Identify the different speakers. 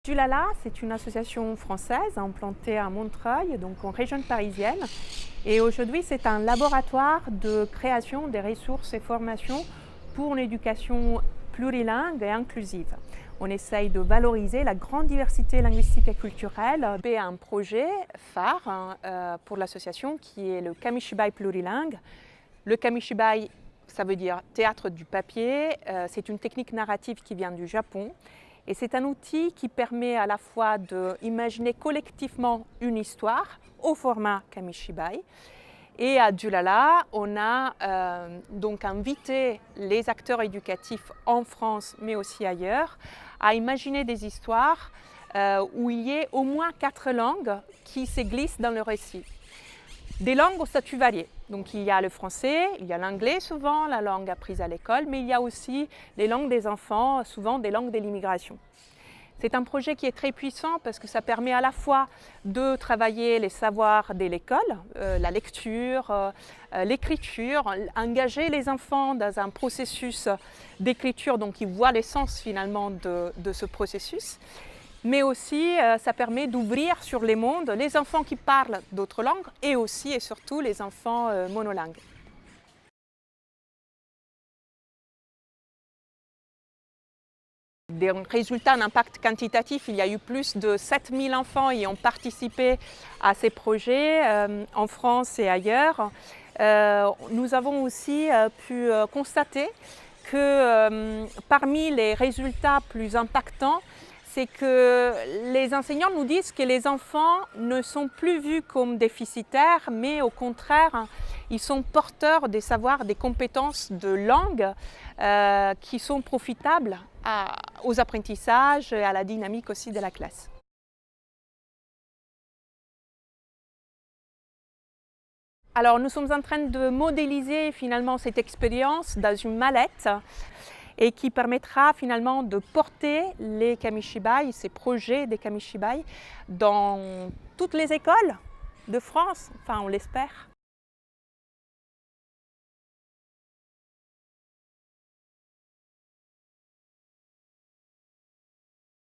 Speaker 1: Dulala, c'est une association française implantée à Montreuil, donc en région parisienne. Et aujourd'hui, c'est un laboratoire de création des ressources et formations pour une éducation plurilingue et inclusive. On essaye de valoriser la grande diversité linguistique et culturelle. C'est un projet phare pour l'association qui est le Kamishibai plurilingue. Le Kamishibai, ça veut dire théâtre du papier. C'est une technique narrative qui vient du Japon. Et c'est un outil qui permet à la fois d'imaginer collectivement une histoire au format Kamishibai. Et à Dulala, on a donc invité les acteurs éducatifs en France, mais aussi ailleurs, à imaginer des histoires où il y ait au moins 4 langues qui se glissent dans le récit. Des langues au statut varié. Donc il y a le français, il y a l'anglais souvent, la langue apprise à l'école, mais il y a aussi les langues des enfants, souvent des langues de l'immigration. C'est un projet qui est très puissant parce que ça permet à la fois de travailler les savoirs de l'école, la lecture, l'écriture, engager les enfants dans un processus d'écriture, donc ils voient l'essence finalement de ce processus. Mais aussi, ça permet d'ouvrir sur les mondes les enfants qui parlent d'autres langues et aussi et surtout les enfants monolingues. Des résultats d'impact quantitatif, il y a eu plus de 7000 enfants qui ont participé à ces projets en France et ailleurs. Nous avons aussi pu constater que parmi les résultats plus impactants, c'est que les enseignants nous disent que les enfants ne sont plus vus comme déficitaires, mais au contraire, ils sont porteurs des savoirs, des compétences de langue qui sont profitables aux apprentissages et à la dynamique aussi de la classe. Alors nous sommes en train de modéliser finalement cette expérience dans une mallette et qui permettra finalement de porter les Kamishibai, ces projets des Kamishibai, dans toutes les écoles de France, enfin on l'espère.